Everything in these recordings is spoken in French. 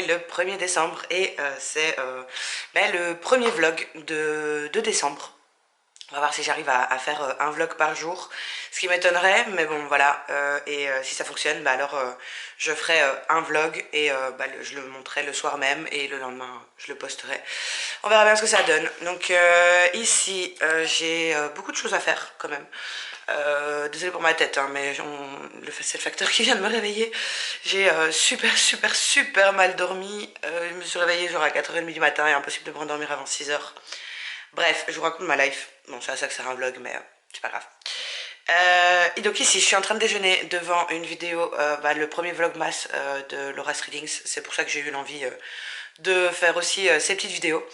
le 1er décembre et c'est le premier vlog de décembre. On va voir si j'arrive à faire un vlog par jour, ce qui m'étonnerait, mais bon voilà, si ça fonctionne, bah alors je ferai un vlog et je le montrerai le soir même et le lendemain je le posterai. On verra bien ce que ça donne. Donc ici j'ai beaucoup de choses à faire quand même. Désolée pour ma tête, hein, mais c'est le facteur qui vient de me réveiller. J'ai super mal dormi. Je me suis réveillée genre à 4h30 du matin et impossible de me rendormir avant 6h. Bref, je vous raconte ma life. Bon, c'est à ça que sert un vlog, mais c'est pas grave. Et donc ici, je suis en train de déjeuner devant une vidéo, le premier vlogmas de Laura's Readings. C'est pour ça que j'ai eu l'envie de faire aussi ces petites vidéos.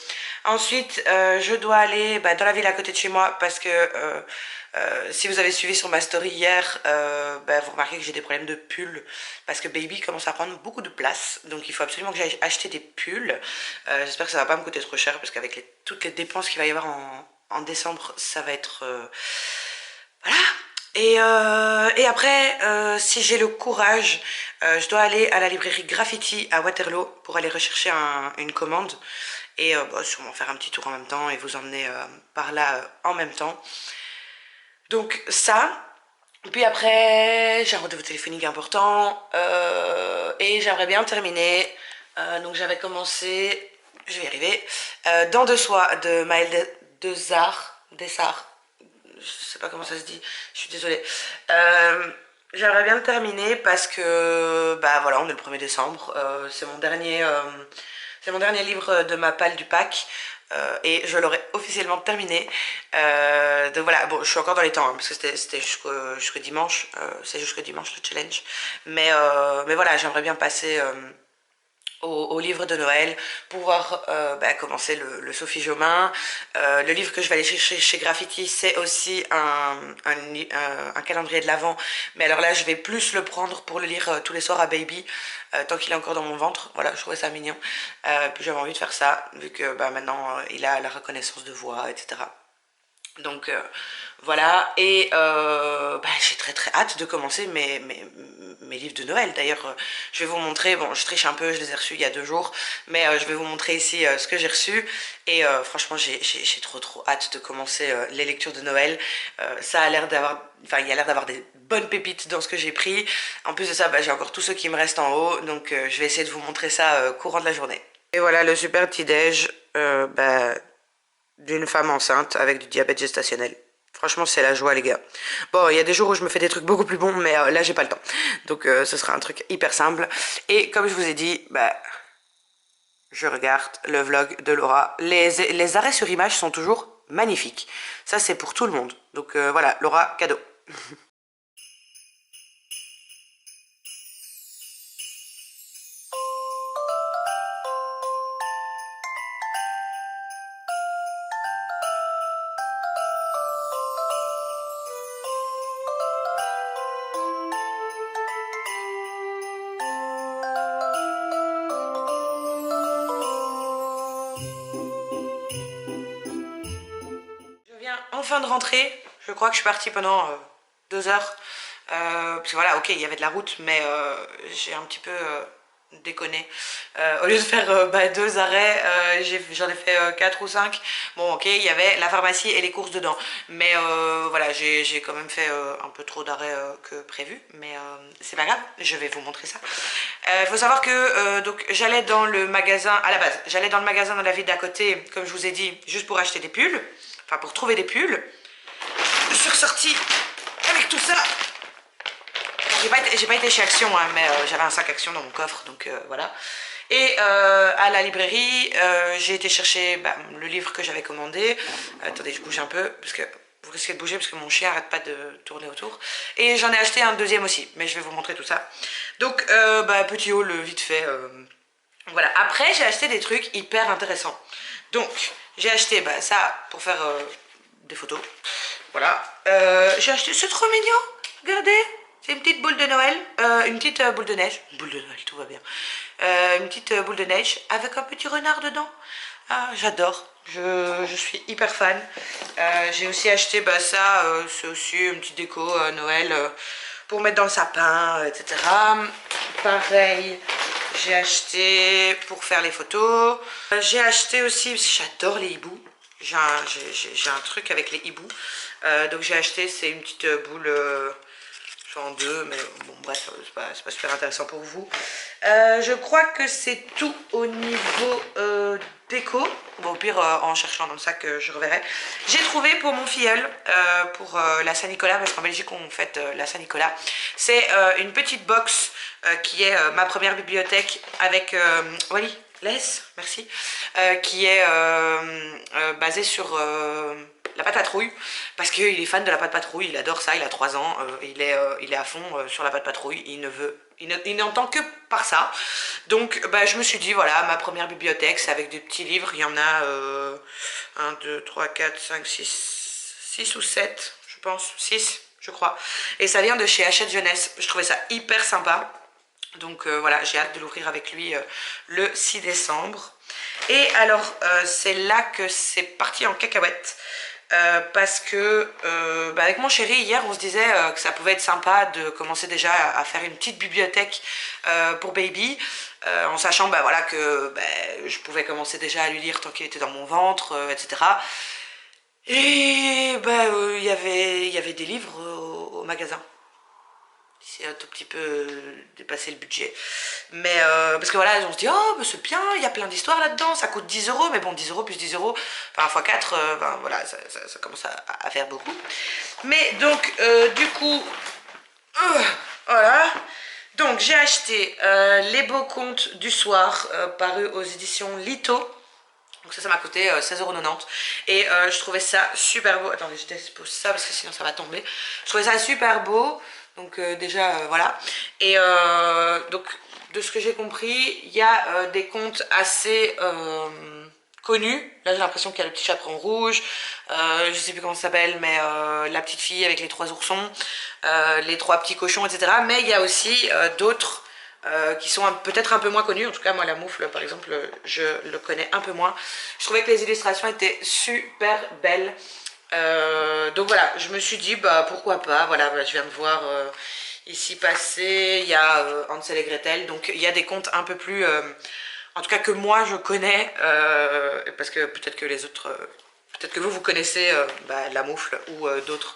Ensuite, je dois aller dans la ville à côté de chez moi parce que si vous avez suivi sur ma story hier, vous remarquez que j'ai des problèmes de pulls parce que baby commence à prendre beaucoup de place, donc il faut absolument que j'aille acheter des pulls. J'espère que ça va pas me coûter trop cher parce qu'avec toutes les dépenses qu'il va y avoir en décembre, ça va être voilà. Et après, si j'ai le courage, je dois aller à la librairie Graffiti à Waterloo pour aller rechercher une commande et sûrement faire un petit tour en même temps et vous emmener par là en même temps. Donc ça, puis après j'ai un rendez-vous téléphonique important et j'aimerais bien terminer. Donc j'avais commencé, je vais y arriver, Dans de soi de Maëlle Desarts, je sais pas comment ça se dit, je suis désolée. J'aimerais bien le terminer parce que voilà, on est le 1er décembre, c'est mon dernier livre de ma palle du pack. Et je l'aurai officiellement terminé. Donc voilà, bon, je suis encore dans les temps hein, parce que c'était jusqu'au dimanche. C'est jusqu'au dimanche le challenge. Mais voilà, j'aimerais bien passer au livre de Noël, pouvoir commencer le Sophie Jomain. Le livre que je vais aller chercher chez Graffiti, c'est aussi un calendrier de l'Avent, mais alors là je vais plus le prendre pour le lire tous les soirs à baby, tant qu'il est encore dans mon ventre. Voilà, je trouvais ça mignon. Puis j'avais envie de faire ça vu que maintenant il a la reconnaissance de voix, etc. Donc voilà, et j'ai très hâte de commencer mes livres de Noël. D'ailleurs, je vais vous montrer, bon je triche un peu, je les ai reçus il y a 2 jours, mais je vais vous montrer ici ce que j'ai reçu. Et franchement j'ai trop hâte de commencer les lectures de Noël. Ça a l'air d'avoir, il y a l'air d'avoir des bonnes pépites dans ce que j'ai pris. En plus de ça, j'ai encore tous ceux qui me restent en haut, donc je vais essayer de vous montrer ça courant de la journée. Et voilà le super petit déj, d'une femme enceinte avec du diabète gestationnel. Franchement, c'est la joie, les gars. Bon, il y a des jours où je me fais des trucs beaucoup plus bons, mais là, j'ai pas le temps. Donc, ce sera un truc hyper simple. Et comme je vous ai dit, je regarde le vlog de Laura. Les arrêts sur image sont toujours magnifiques. Ça, c'est pour tout le monde. Donc, voilà, Laura, cadeau. Enfin de rentrer, je crois que je suis partie pendant 2 heures, parce que voilà, ok, il y avait de la route, mais j'ai un petit peu déconné. Au lieu de faire 2 arrêts, j'en ai fait 4 ou 5. Bon, ok, il y avait la pharmacie et les courses dedans, mais voilà, j'ai quand même fait un peu trop d'arrêts que prévu, mais c'est pas grave, je vais vous montrer ça. Faut savoir que donc j'allais dans le magasin, à la base, j'allais dans le magasin dans la ville d'à côté, comme je vous ai dit, juste pour acheter des pulls. Enfin, pour trouver des pulls. Je suis ressortie avec tout ça. J'ai pas été chez Action, hein, mais j'avais un sac Action dans mon coffre, donc voilà. Et à la librairie, j'ai été chercher le livre que j'avais commandé. Attendez, je bouge un peu, parce que vous risquez de bouger, parce que mon chien arrête pas de tourner autour. Et j'en ai acheté un deuxième aussi, mais je vais vous montrer tout ça. Donc, petit haul vite fait. Voilà. Après, j'ai acheté des trucs hyper intéressants. Donc, j'ai acheté ça pour faire des photos. Voilà. J'ai acheté, c'est trop mignon. Regardez. C'est une petite boule de Noël. Une petite boule de neige. Boule de Noël, tout va bien. Une petite boule de neige avec un petit renard dedans. Ah, j'adore. Je suis hyper fan. J'ai aussi acheté ça. C'est aussi une petite déco Noël pour mettre dans le sapin, etc. Pareil. J'ai acheté pour faire les photos. J'ai acheté aussi, parce que j'adore les hiboux. J'ai un truc avec les hiboux. Donc j'ai acheté, c'est une petite boule, genre en deux, mais bon bref, c'est pas super intéressant pour vous. Je crois que c'est tout au niveau déco. Bon, au pire, en cherchant dans le sac, je reverrai. J'ai trouvé pour mon filleul, pour la Saint-Nicolas, parce qu'en Belgique on fête la Saint-Nicolas. C'est une petite box qui est ma première bibliothèque avec Wally, laisse, merci, qui est basée sur la pâte patrouille, parce qu'il est fan de la pâte patrouille, il adore ça, il a 3 ans, il est à fond sur la pâte patrouille, il n'entend que par ça. Donc bah, je me suis dit, voilà, ma première bibliothèque, c'est avec des petits livres, il y en a 1, 2, 3, 4, 5, 6 ou 7, je pense, 6 je crois. Et ça vient de chez Hachette Jeunesse, je trouvais ça hyper sympa. Donc voilà, j'ai hâte de l'ouvrir avec lui le 6 décembre. Et alors, c'est là que c'est parti en cacahuète. Parce que bah avec mon chéri hier on se disait que ça pouvait être sympa de commencer déjà à faire une petite bibliothèque pour baby, en sachant bah, voilà, que bah, je pouvais commencer déjà à lui lire tant qu'il était dans mon ventre, etc. Et bah, y avait des livres au magasin. C'est un tout petit peu dépassé le budget. Mais parce que voilà, on se dit, oh, bah, c'est bien, il y a plein d'histoires là-dedans, ça coûte 10 euros, mais bon, 10 euros plus 10 euros, enfin, fois 4, ben, voilà, ça commence à faire beaucoup. Mais donc, du coup, voilà. Donc, j'ai acheté Les Beaux Contes du Soir, paru aux éditions Lito. Donc ça m'a coûté 16,90 €. Et je trouvais ça super beau. Attendez, je dépose ça parce que sinon ça va tomber. Je trouvais ça super beau. Donc déjà, voilà. Et donc, de ce que j'ai compris, il y a des contes assez connus. Là, j'ai l'impression qu'il y a le petit chaperon rouge. Je sais plus comment ça s'appelle, mais la petite fille avec les 3 oursons. Les 3 petits cochons, etc. Mais il y a aussi d'autres qui sont peut-être un peu moins connus. En tout cas, moi, la moufle, par exemple, je le connais un peu moins. Je trouvais que les illustrations étaient super belles. Donc voilà, je me suis dit, bah pourquoi pas. Voilà, je viens de voir ici passer, il y a Hansel et Gretel. Donc il y a des contes un peu plus, en tout cas que moi je connais, parce que peut-être que les autres... peut-être que vous connaissez bah, la moufle ou d'autres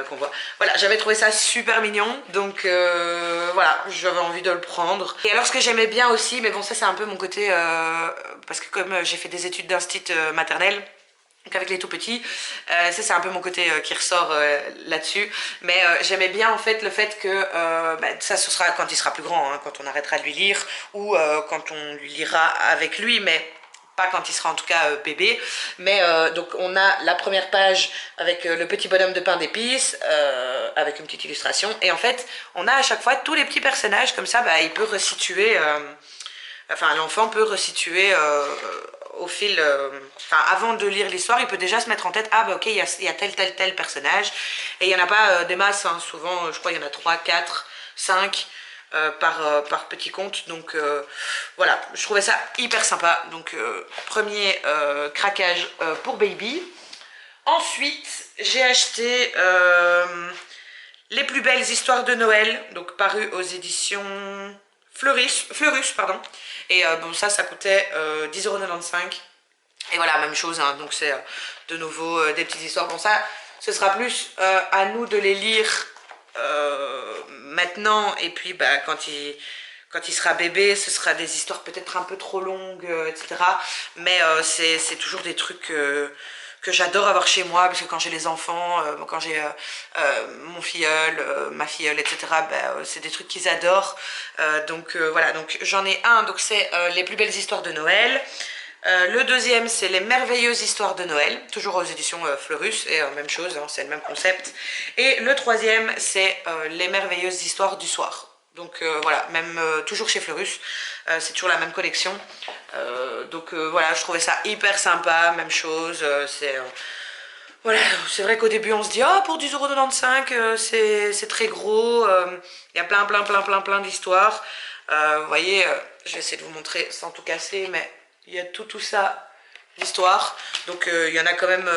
qu'on voit. Voilà, j'avais trouvé ça super mignon, donc voilà, j'avais envie de le prendre. Et alors ce que j'aimais bien aussi, mais bon ça c'est un peu mon côté, parce que comme j'ai fait des études d'instit maternelle, donc avec les tout petits, ça c'est un peu mon côté qui ressort là-dessus. Mais j'aimais bien en fait le fait que bah, ça ce sera quand il sera plus grand, hein, quand on arrêtera de lui lire ou quand on lui lira avec lui, mais pas quand il sera en tout cas bébé. Mais donc on a la première page avec le petit bonhomme de pain d'épices, avec une petite illustration. Et en fait on a à chaque fois tous les petits personnages, comme ça bah, il peut resituer... enfin l'enfant peut resituer au fil, enfin avant de lire l'histoire, il peut déjà se mettre en tête, ah bah ok, il y a tel personnage, et il n'y en a pas des masses, hein, souvent je crois il y en a 3, 4, 5 par petit conte, donc voilà, je trouvais ça hyper sympa, donc premier craquage pour baby. Ensuite j'ai acheté Les plus belles histoires de Noël, donc paru aux éditions Fleurus, pardon. Et bon, ça coûtait 10,95 €. Et voilà, même chose, hein, donc c'est de nouveau des petites histoires. Bon, ça, ce sera plus à nous de les lire maintenant. Et puis, bah, quand il sera bébé, ce sera des histoires peut-être un peu trop longues, etc. Mais c'est toujours des trucs... que j'adore avoir chez moi, parce que quand j'ai les enfants, quand j'ai mon filleul, ma filleule, etc., ben, c'est des trucs qu'ils adorent. Donc voilà, donc j'en ai un, donc c'est Les plus belles histoires de Noël. Le deuxième, c'est Les merveilleuses histoires de Noël, toujours aux éditions Fleurus, et même chose, hein, c'est le même concept. Et le troisième, c'est Les merveilleuses histoires du soir. Donc voilà, même toujours chez Fleurus, c'est toujours la même collection. Donc voilà, je trouvais ça hyper sympa, même chose, voilà, c'est vrai qu'au début on se dit, oh pour 10,95 €, c'est très gros, il y a plein d'histoires. Vous voyez, je vais essayer de vous montrer sans tout casser, mais il y a tout ça d'histoire. Donc il y en a quand même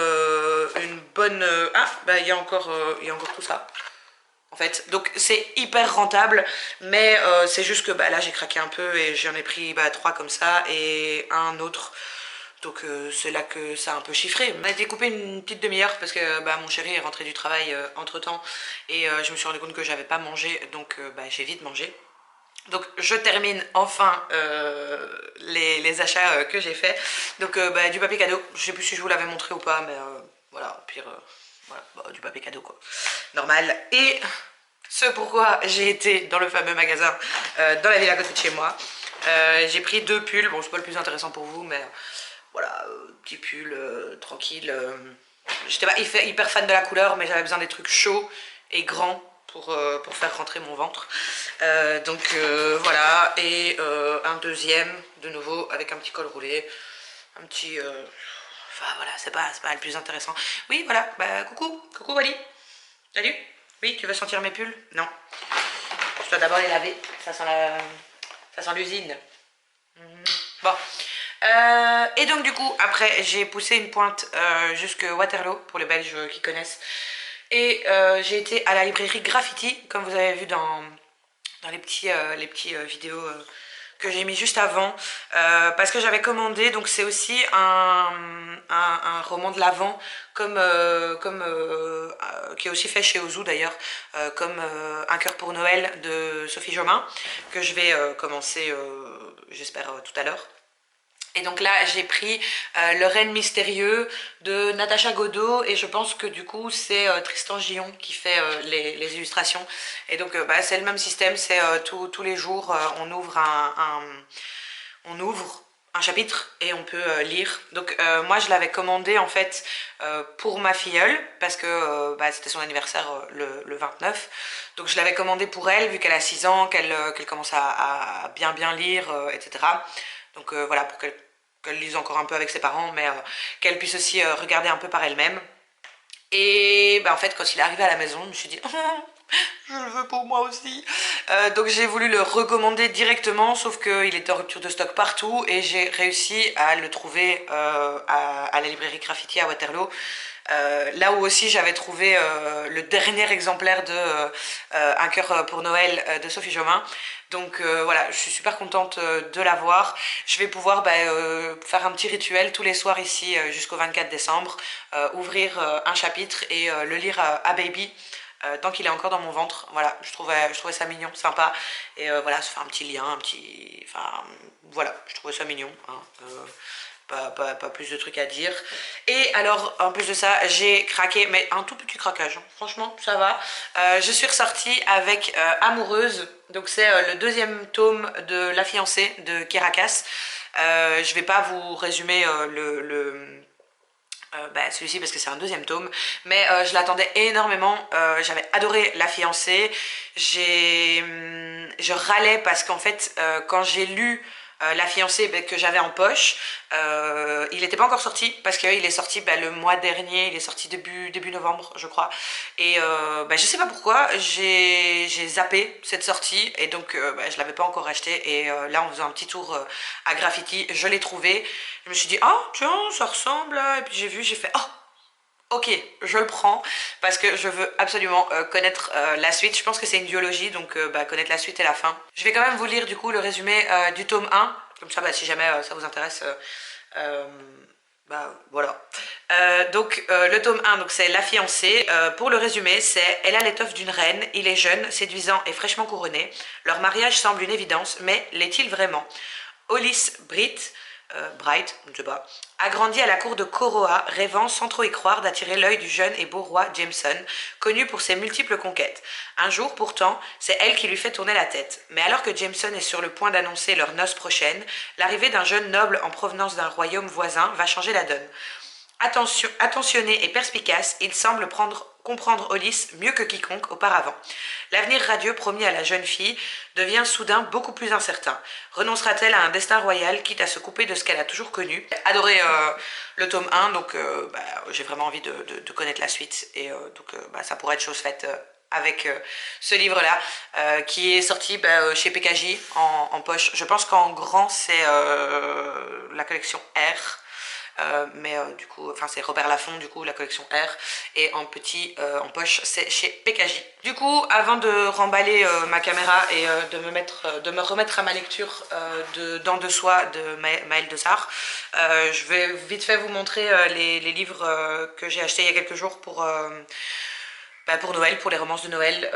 une bonne... ah, bah il y a encore tout ça. en fait. Donc c'est hyper rentable, mais c'est juste que bah, là j'ai craqué un peu et j'en ai pris bah, 3 comme ça et un autre. Donc c'est là que ça a un peu chiffré. On a été coupé une petite demi-heure parce que bah, mon chéri est rentré du travail entre temps et je me suis rendu compte que j'avais pas mangé, donc bah, j'ai vite mangé. Donc je termine enfin les achats que j'ai fait. Donc bah, du papier cadeau, je sais plus si je vous l'avais montré ou pas, mais voilà, au pire, voilà, bah, du papier cadeau quoi, normal. Et ce pourquoi j'ai été dans le fameux magasin dans la ville à côté de chez moi. J'ai pris 2 pulls, bon c'est pas le plus intéressant pour vous, mais voilà, petit pull tranquille. J'étais pas hyper fan de la couleur, mais j'avais besoin des trucs chauds et grands pour faire rentrer mon ventre. Donc voilà, et un deuxième de nouveau avec un petit col roulé, un petit... Enfin voilà, c'est pas le plus intéressant. Oui voilà, bah coucou Wally. Salut. Oui, tu veux sentir mes pulls? Non. Je dois d'abord les laver, ça sent l'usine. Bon. Et donc du coup, après, j'ai poussé une pointe jusque Waterloo, pour les Belges qui connaissent. Et j'ai été à la librairie Graffiti, comme vous avez vu dans les petits vidéos que j'ai mis juste avant, parce que j'avais commandé, donc c'est aussi un roman de l'Avent, qui est aussi fait chez Ozu d'ailleurs, comme Un cœur pour Noël de Sophie Jomain, que je vais commencer, j'espère, tout à l'heure. Et donc là, j'ai pris Le Reine mystérieux de Natacha Godot et je pense que du coup, c'est Tristan Gillon qui fait les illustrations. Et donc, bah, c'est le même système, c'est tous les jours, on ouvre on ouvre un chapitre et on peut lire. Donc moi, je l'avais commandé en fait pour ma filleule parce que bah, c'était son anniversaire le 29. Donc je l'avais commandé pour elle vu qu'elle a 6 ans, qu'elle commence à bien lire, etc. Donc voilà, pour qu'elle lise encore un peu avec ses parents, mais qu'elle puisse aussi regarder un peu par elle-même. Et bah, en fait, quand il est arrivé à la maison, je me suis dit, je le veux pour moi aussi. Donc j'ai voulu le recommander directement, sauf qu'il était en rupture de stock partout et j'ai réussi à le trouver à la librairie Graffiti à Waterloo. Là où aussi j'avais trouvé le dernier exemplaire de Un cœur pour Noël de Sophie Jomain. Donc voilà, je suis super contente de l'avoir. Je vais pouvoir faire un petit rituel tous les soirs ici jusqu'au 24 décembre, ouvrir un chapitre et le lire à Baby. Tant qu'il est encore dans mon ventre, voilà, je trouvais ça mignon, sympa, et voilà, ça fait un petit lien, enfin, voilà, je trouvais ça mignon, hein, pas plus de trucs à dire. Et alors, en plus de ça, j'ai craqué, mais un tout petit craquage, hein. Franchement, ça va. Je suis ressortie avec Amoureuse, donc c'est le deuxième tome de La fiancée de Kirakas. Je vais pas vous résumer celui-ci parce que c'est un deuxième tome, mais je l'attendais énormément. J'avais adoré La fiancée. Je râlais parce qu'en fait quand j'ai lu La fiancée que j'avais en poche, il n'était pas encore sorti parce qu'il est sorti le mois dernier, il est sorti début novembre je crois, et je sais pas pourquoi j'ai zappé cette sortie et donc je l'avais pas encore acheté, et là en faisant un petit tour à Graffiti je l'ai trouvé. Je me suis dit ah tiens ça ressemble là, et puis j'ai fait oh ok, je le prends parce que je veux absolument connaître la suite. Je pense que c'est une duologie, donc connaître la suite et la fin. Je vais quand même vous lire du coup le résumé du tome 1, comme ça si jamais ça vous intéresse, euh, voilà. Le tome 1, donc c'est La fiancée. Pour le résumé, c'est: elle a l'étoffe d'une reine, il est jeune, séduisant et fraîchement couronné. Leur mariage semble une évidence, mais l'est-il vraiment? Hollis Bright, je ne sais pas, a grandi à la cour de Koroa, rêvant sans trop y croire d'attirer l'œil du jeune et beau roi Jameson, connu pour ses multiples conquêtes. Un jour, pourtant, c'est elle qui lui fait tourner la tête. Mais alors que Jameson est sur le point d'annoncer leur noce prochaine, l'arrivée d'un jeune noble en provenance d'un royaume voisin va changer la donne. Attentionné et perspicace, il semble comprendre Hollis mieux que quiconque auparavant. L'avenir radieux promis à la jeune fille devient soudain beaucoup plus incertain. Renoncera-t-elle à un destin royal, quitte à se couper de ce qu'elle a toujours connu? J'ai adoré le tome 1, donc j'ai vraiment envie de connaître la suite, et ça pourrait être chose faite avec ce livre-là, qui est sorti chez PKJ en poche. Je pense qu'en grand, c'est la collection R. du coup, enfin c'est Robert Laffont, du coup la collection R, et en petit, en poche, c'est chez PKJ. Du coup, avant de remballer ma caméra et de me remettre à ma lecture de Dents de soie de Maëlle Desarts, je vais vite fait vous montrer les livres que j'ai achetés il y a quelques jours pour Noël, pour les romances de Noël,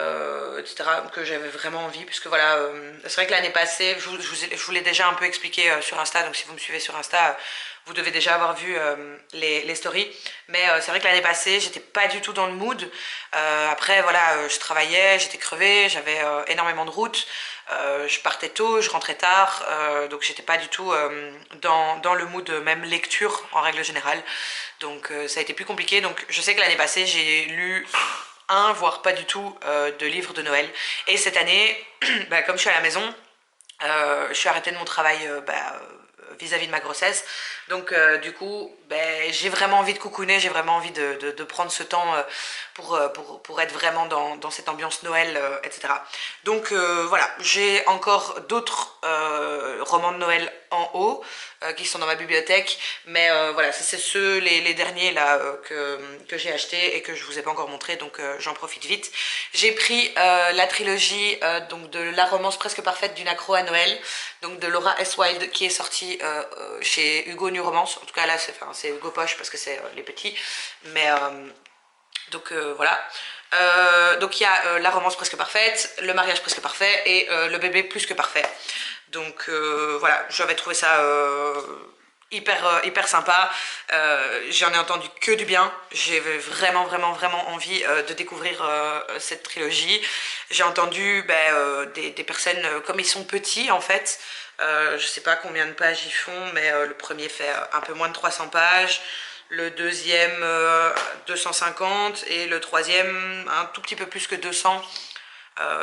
etc., que j'avais vraiment envie, puisque voilà, c'est vrai que l'année passée, je vous l'ai déjà un peu expliqué sur Insta, donc si vous me suivez sur Insta, vous devez déjà avoir vu les stories, mais c'est vrai que l'année passée, j'étais pas du tout dans le mood. Après, voilà, je travaillais, j'étais crevée, j'avais énormément de route, je partais tôt, je rentrais tard, donc j'étais pas du tout dans le mood même lecture en règle générale, donc ça a été plus compliqué. Donc je sais que l'année passée, j'ai lu un, voire pas du tout, de livres de Noël. Et cette année, comme je suis à la maison, je suis arrêtée de mon travail vis-à-vis de ma grossesse. Donc du coup, j'ai vraiment envie de cocooner, j'ai vraiment envie de prendre ce temps pour être vraiment dans cette ambiance Noël, etc. Donc voilà, j'ai encore d'autres romans de Noël en haut qui sont dans ma bibliothèque, mais voilà, c'est ceux, les derniers là que j'ai achetés et que je vous ai pas encore montré, donc j'en profite vite. J'ai pris la trilogie donc de La romance presque parfaite d'une accro à Noël, donc de Laura S. Wilde, qui est sortie chez Hugo New Romance. En tout cas là c'est Hugo Poche parce que c'est les petits, mais donc voilà. Donc il y a La romance presque parfaite, Le mariage presque parfait et Le bébé plus que parfait. Donc voilà, j'avais trouvé ça hyper sympa. J'en ai entendu que du bien. J'ai vraiment envie de découvrir cette trilogie. J'ai entendu des personnes, comme ils sont petits en fait, je sais pas combien de pages ils font, mais le premier fait un peu moins de 300 pages, le deuxième 250 et le troisième un tout petit peu plus que 200.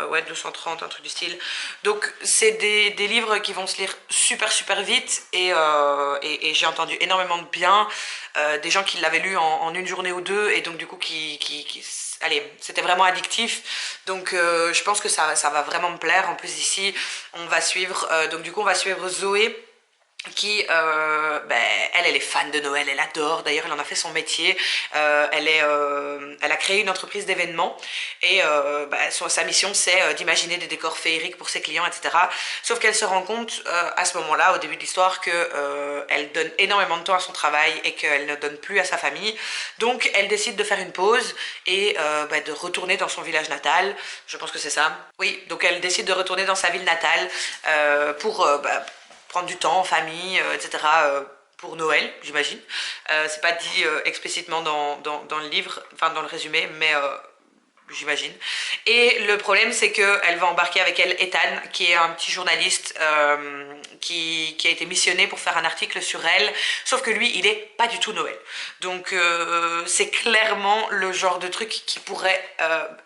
Ouais, 230, un truc du style. Donc c'est des livres qui vont se lire super vite, et j'ai entendu énormément de bien, des gens qui l'avaient lu en une journée ou deux, et donc du coup allez, c'était vraiment addictif. Donc je pense que ça va vraiment me plaire. En plus ici on va suivre, donc du coup on va suivre Zoé, qui elle est fan de Noël, elle adore, d'ailleurs elle en a fait son métier. Elle a créé une entreprise d'événements, et sa mission c'est d'imaginer des décors féeriques pour ses clients, etc. Sauf qu'elle se rend compte à ce moment-là, au début de l'histoire, que elle donne énormément de temps à son travail et qu'elle ne donne plus à sa famille. Donc elle décide de faire une pause et de retourner dans son village natal. Je pense que c'est ça. Oui, donc elle décide de retourner dans sa ville natale pour prendre du temps en famille, etc. Pour Noël, j'imagine. C'est pas dit explicitement dans le livre, enfin dans le résumé, mais j'imagine. Et le problème, c'est qu'elle va embarquer avec elle Ethan, qui est un petit journaliste qui a été missionné pour faire un article sur elle, sauf que lui, il est pas du tout Noël. Donc c'est clairement le genre de truc qui pourrait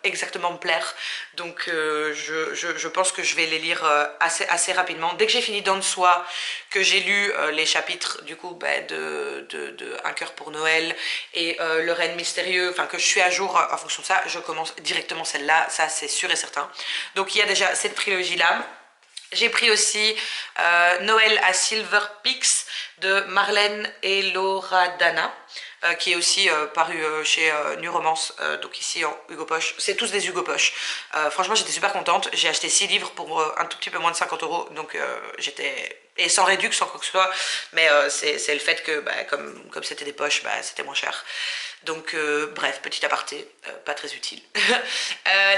exactement me plaire. Donc je pense que je vais les lire assez rapidement. Dès que j'ai fini Dans de Soi, que j'ai lu les chapitres du coup de Un cœur pour Noël et Le Reine mystérieux, enfin que je suis à jour en fonction de ça, je commence directement celle-là, ça c'est sûr et certain. Donc il y a déjà cette trilogie-là. J'ai pris aussi Noël à Silver Peaks de Marlène et Laura Dana, qui est aussi paru chez New Romance, donc ici en Hugo Poche. C'est tous des Hugo Poche. Franchement, j'étais super contente. J'ai acheté 6 livres pour un tout petit peu moins de 50 €, donc j'étais... Et sans réduc, sans quoi que ce soit, mais c'est le fait que comme c'était des poches, c'était moins cher. Donc bref, petit aparté, pas très utile.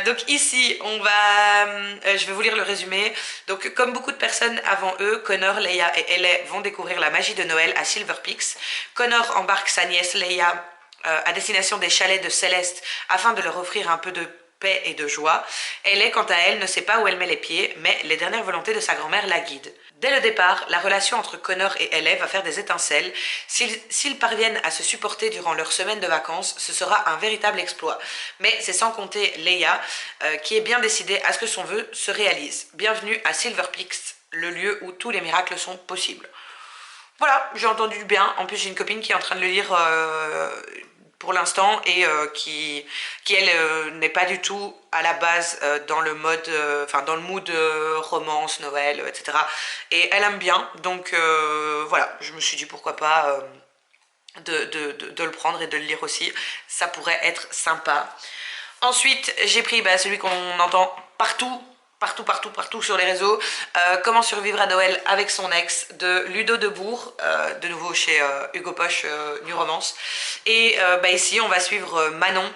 Donc ici, je vais vous lire le résumé. Donc comme beaucoup de personnes avant eux, Connor, Leia et Ellie vont découvrir la magie de Noël à Silver Peaks. Connor embarque sa nièce Leia à destination des chalets de Céleste afin de leur offrir un peu de paix et de joie. Ellie, quant à elle, ne sait pas où elle met les pieds, mais les dernières volontés de sa grand-mère la guident. Dès le départ, la relation entre Connor et Ellie va faire des étincelles. S'ils parviennent à se supporter durant leur semaine de vacances, ce sera un véritable exploit. Mais c'est sans compter Leia, qui est bien décidée à ce que son vœu se réalise. Bienvenue à Silver Peaks, le lieu où tous les miracles sont possibles. Voilà, j'ai entendu du bien. En plus, j'ai une copine qui est en train de le lire pour l'instant, et qui elle n'est pas du tout à la base dans le mode, dans le mood romance, Noël, etc. Et elle aime bien, donc voilà, je me suis dit pourquoi pas de le prendre et de le lire aussi. Ça pourrait être sympa. Ensuite, j'ai pris celui qu'on entend partout sur les réseaux, Comment survivre à Noël avec son ex de Ludo Debourg, de nouveau chez Hugo Poche, New Romance. Et ici, on va suivre Manon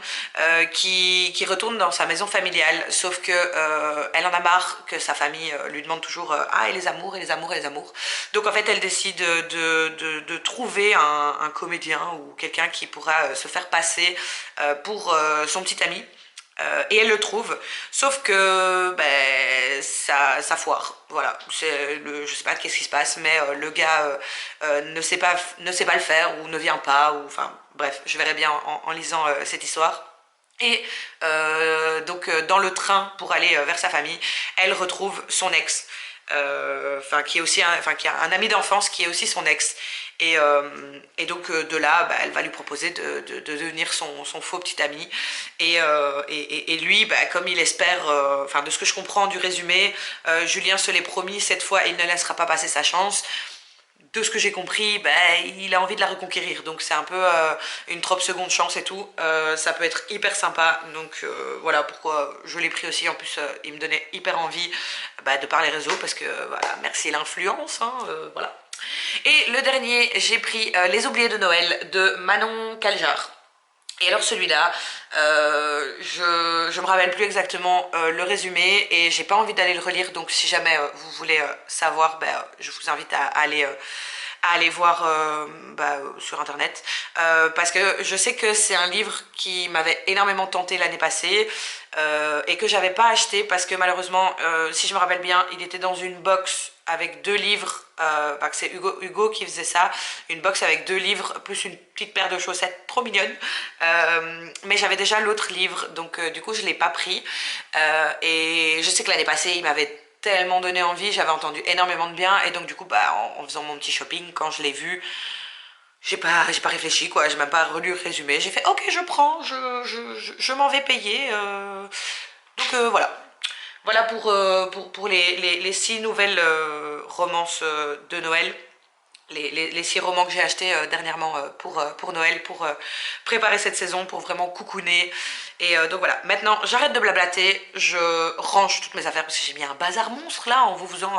qui retourne dans sa maison familiale, sauf que elle en a marre que sa famille lui demande toujours ah, et les amours, et les amours, et les amours. Donc en fait, elle décide de trouver un comédien ou quelqu'un qui pourra se faire passer pour son petit ami. Et elle le trouve, sauf que ça foire. Voilà, je sais pas qu'est-ce qui se passe, mais le gars ne sait pas le faire ou ne vient pas, ou enfin bref, je verrai bien en lisant cette histoire. Et dans le train pour aller vers sa famille, elle retrouve son ex, qui est aussi qui a un ami d'enfance qui est aussi son ex. Et donc de là, elle va lui proposer de devenir son faux petit ami. Et lui, comme il espère, de ce que je comprends du résumé, Julien se l'est promis, cette fois il ne laissera pas passer sa chance. De ce que j'ai compris, il a envie de la reconquérir. Donc c'est un peu une trop seconde chance et tout. Ça peut être hyper sympa. Donc voilà pourquoi je l'ai pris aussi. En plus, il me donnait hyper envie de par les réseaux. Parce que voilà, merci l'influence. Hein, voilà. Et le dernier, j'ai pris Les Oubliés de Noël de Manon Caljar. Et alors celui-là, je me rappelle plus exactement le résumé et j'ai pas envie d'aller le relire, donc si jamais vous voulez savoir, je vous invite à aller voir sur internet, parce que je sais que c'est un livre qui m'avait énormément tenté l'année passée et que j'avais pas acheté parce que malheureusement, si je me rappelle bien, il était dans une box avec 2 livres, c'est Hugo qui faisait ça, une box avec 2 livres plus une petite paire de chaussettes trop mignonne, mais j'avais déjà l'autre livre, donc du coup je l'ai pas pris, et je sais que l'année passée il m'avait tellement donné envie, j'avais entendu énormément de bien, et donc du coup en faisant mon petit shopping, quand je l'ai vu, j'ai pas réfléchi quoi, j'ai même pas relu le résumé, j'ai fait ok, je prends, je m'en vais payer, donc voilà pour les 6 nouvelles romances de Noël. Les 6 romans que j'ai achetés dernièrement pour Noël, pour préparer cette saison, pour vraiment coucouner. Et donc voilà, maintenant j'arrête de blablater, je range toutes mes affaires parce que j'ai mis un bazar monstre là en vous faisant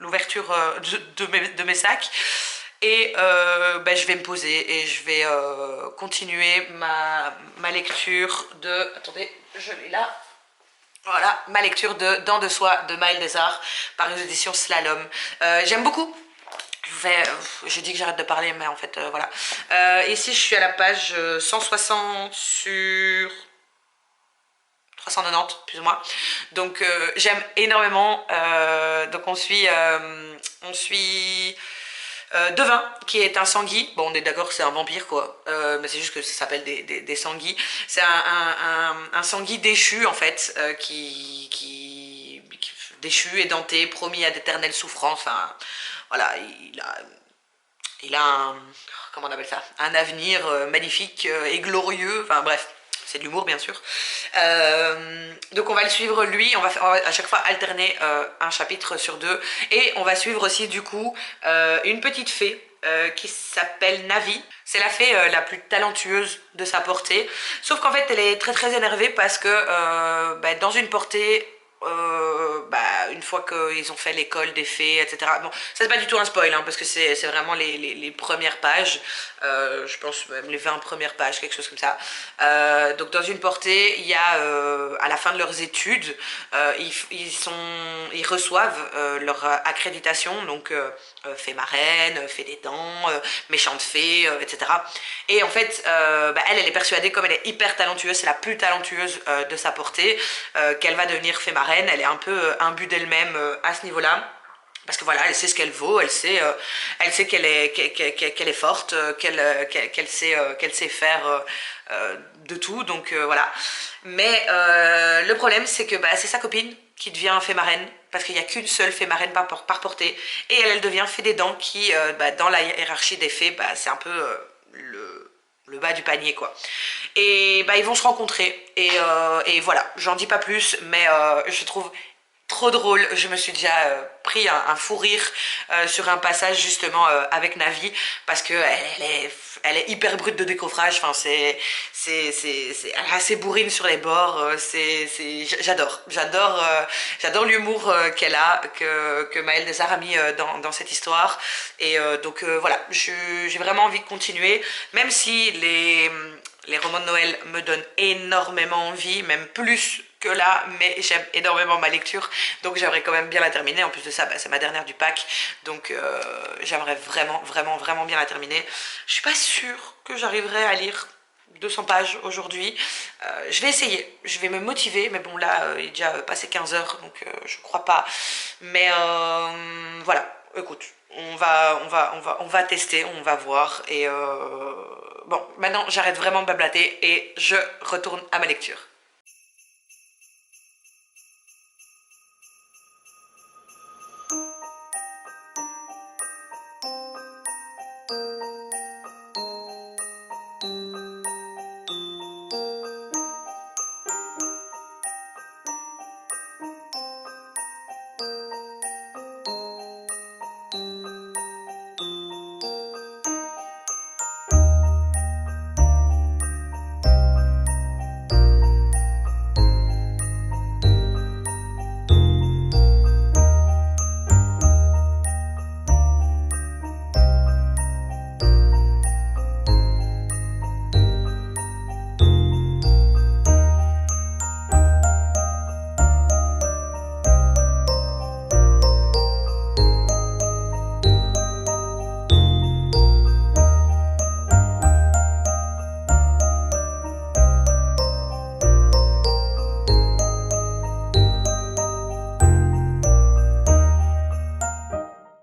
l'ouverture de mes sacs. Et je vais me poser et je vais continuer ma lecture de... Attendez, je l'ai là. Voilà, ma lecture de Dents de soie de Maël Desarts par les éditions Slalom. J'aime beaucoup. Je dis que j'arrête de parler, mais en fait, voilà. Ici, je suis à la page 160 sur 390, plus ou moins. Donc, j'aime énormément. Donc, on suit Devin, qui est un sanguis. Bon, on est d'accord que c'est un vampire, quoi. Mais c'est juste que ça s'appelle des sanguis. C'est un sanguis déchu, en fait, qui déchu, édenté, promis à d'éternelles souffrances. Enfin, voilà, il a un, comment on appelle ça, un avenir magnifique et glorieux. Enfin, bref. C'est de l'humour, bien sûr. Donc on va le suivre lui, on va à chaque fois alterner un chapitre sur 2. Et on va suivre aussi du coup une petite fée qui s'appelle Navi. C'est la fée la plus talentueuse de sa portée. Sauf qu'en fait elle est très très énervée parce que dans une portée... une fois qu'ils ont fait l'école des fées, etc. Bon, ça c'est pas du tout un spoil, hein, parce que c'est vraiment les premières pages, je pense même les 20 premières pages, quelque chose comme ça. Donc dans une portée, il y a, à la fin de leurs études, ils reçoivent leur accréditation, donc fée marraine, fée des dents, méchante fée, etc. Et en fait, elle est persuadée, comme elle est hyper talentueuse, c'est la plus talentueuse de sa portée, qu'elle va devenir fée marraine. Elle est un peu imbue d'elle-même à ce niveau-là. Parce que voilà, elle sait ce qu'elle vaut, elle sait qu'elle est forte, qu'elle sait faire de tout, donc voilà. Mais le problème, c'est que c'est sa copine qui devient fée marraine, parce qu'il n'y a qu'une seule fée marraine par portée, et elle devient fée des dents, qui, dans la hiérarchie des fées, c'est un peu le bas du panier, quoi. Et ils vont se rencontrer, et voilà, j'en dis pas plus, mais je trouve trop drôle. Je me suis déjà pris un fou rire sur un passage justement avec Navi parce que elle est hyper brute de décoffrage. Enfin, elle est assez bourrine sur les bords. J'adore l'humour qu'elle a, que Maëlle Desar a mis dans cette histoire. Et donc voilà, j'ai vraiment envie de continuer, même si les romans de Noël me donnent énormément envie, même plus que là, mais j'aime énormément ma lecture, donc j'aimerais quand même bien la terminer. En plus de ça, bah, c'est ma dernière du pack, donc j'aimerais vraiment bien la terminer. Je suis pas sûre que j'arriverai à lire 200 pages aujourd'hui. Je vais essayer, je vais me motiver, mais bon là, il est déjà passé 15 heures, donc je crois pas. Mais voilà, écoute, on va tester, on va voir. Et bon, maintenant j'arrête vraiment de blablater et je retourne à ma lecture.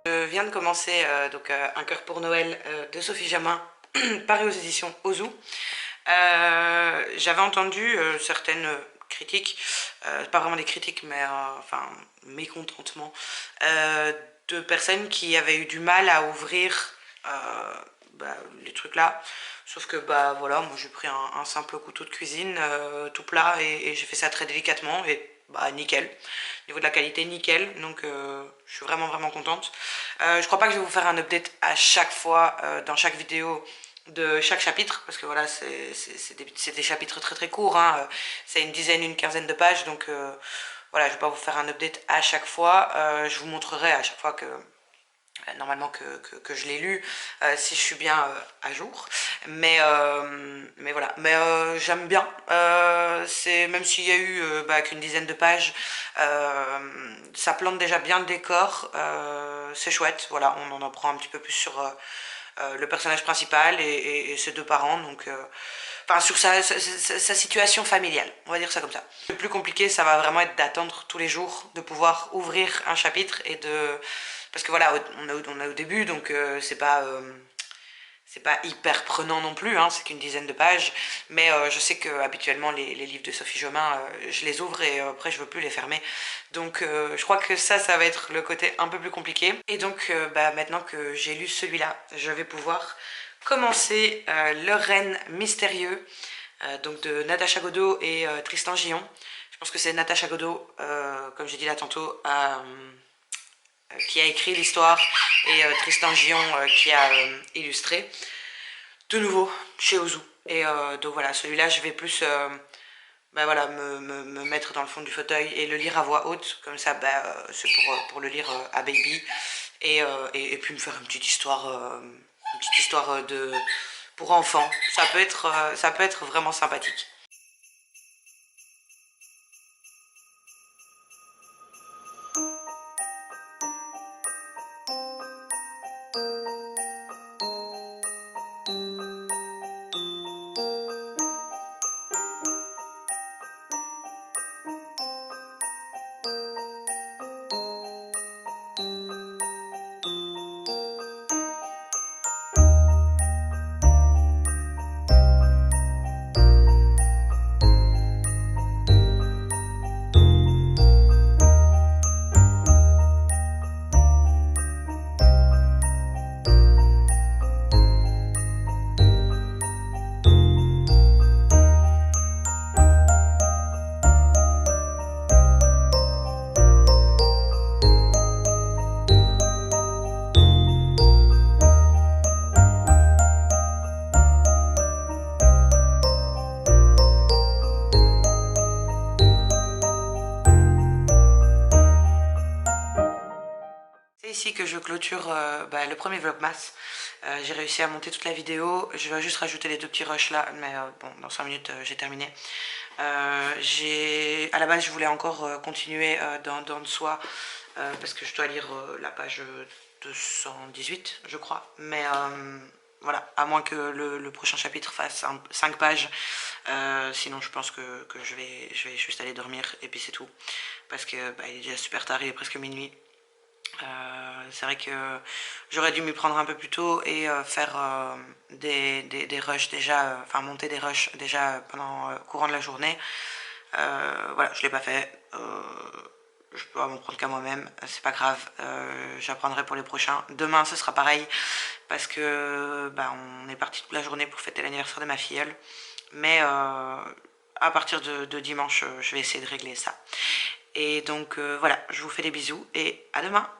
Je viens de commencer donc Un cœur pour Noël de Sophie Jamin, paru aux éditions Ozu. J'avais entendu certaines critiques, pas vraiment des critiques, mais enfin mécontentement, de personnes qui avaient eu du mal à ouvrir bah, les trucs là. Sauf que bah voilà, moi j'ai pris un simple couteau de cuisine tout plat et j'ai fait ça très délicatement et bah nickel. Au niveau de la qualité, nickel. Donc je suis vraiment contente. Je crois pas que je vais vous faire un update à chaque fois dans chaque vidéo de chaque chapitre parce que voilà c'est des chapitres très courts, hein. C'est une dizaine, une quinzaine de pages, donc voilà, je vais pas vous faire un update à chaque fois. Je vous montrerai à chaque fois que normalement que je l'ai lu, si je suis bien à jour, mais voilà, mais j'aime bien. C'est même s'il y a eu bah, qu'une dizaine de pages, ça plante déjà bien le décor. C'est chouette, voilà, on en apprend un petit peu plus sur le personnage principal et ses deux parents, donc enfin sur sa situation familiale, on va dire ça comme ça. Le plus compliqué, ça va vraiment être d'attendre tous les jours, de pouvoir ouvrir un chapitre et de... Parce que voilà, on est au début, donc c'est pas hyper prenant non plus, hein, c'est qu'une dizaine de pages, mais je sais que habituellement les livres de Sophie Jomain, je les ouvre et après je veux plus les fermer. Donc je crois que ça va être le côté un peu plus compliqué. Et donc bah, maintenant que j'ai lu celui-là, je vais pouvoir commencer Le Reine Mystérieux, donc de Natacha Godot et Tristan Gillon. Je pense que c'est Natacha Godot, comme j'ai dit là tantôt, qui a écrit l'histoire et Tristan Gillon qui a illustré. De nouveau chez Ozu. Et donc voilà, celui-là je vais plus bah voilà, me mettre dans le fond du fauteuil et le lire à voix haute, comme ça bah, c'est pour le lire à baby et puis me faire une petite histoire pour enfants. Ça peut être vraiment sympathique. ici que je clôture le premier vlogmas. J'ai réussi à monter toute la vidéo. Je vais juste rajouter les deux petits rushs là, mais bon, dans 5 minutes j'ai terminé. À la base je voulais encore continuer dans de soi parce que je dois lire la page 218 je crois, mais voilà, à moins que le prochain chapitre fasse 5 pages, sinon je pense que je vais juste aller dormir et puis c'est tout, parce que il est déjà super tard, il est presque minuit. C'est vrai que j'aurais dû m'y prendre un peu plus tôt et faire des rushs déjà, enfin monter des rushs déjà pendant le courant de la journée. Voilà, je l'ai pas fait. Je peux m'en prendre qu'à moi-même, c'est pas grave. J'apprendrai pour les prochains. Demain, ce sera pareil parce que on est parti toute la journée pour fêter l'anniversaire de ma filleule. Mais à partir de dimanche, je vais essayer de régler ça. Et donc voilà, je vous fais des bisous et à demain.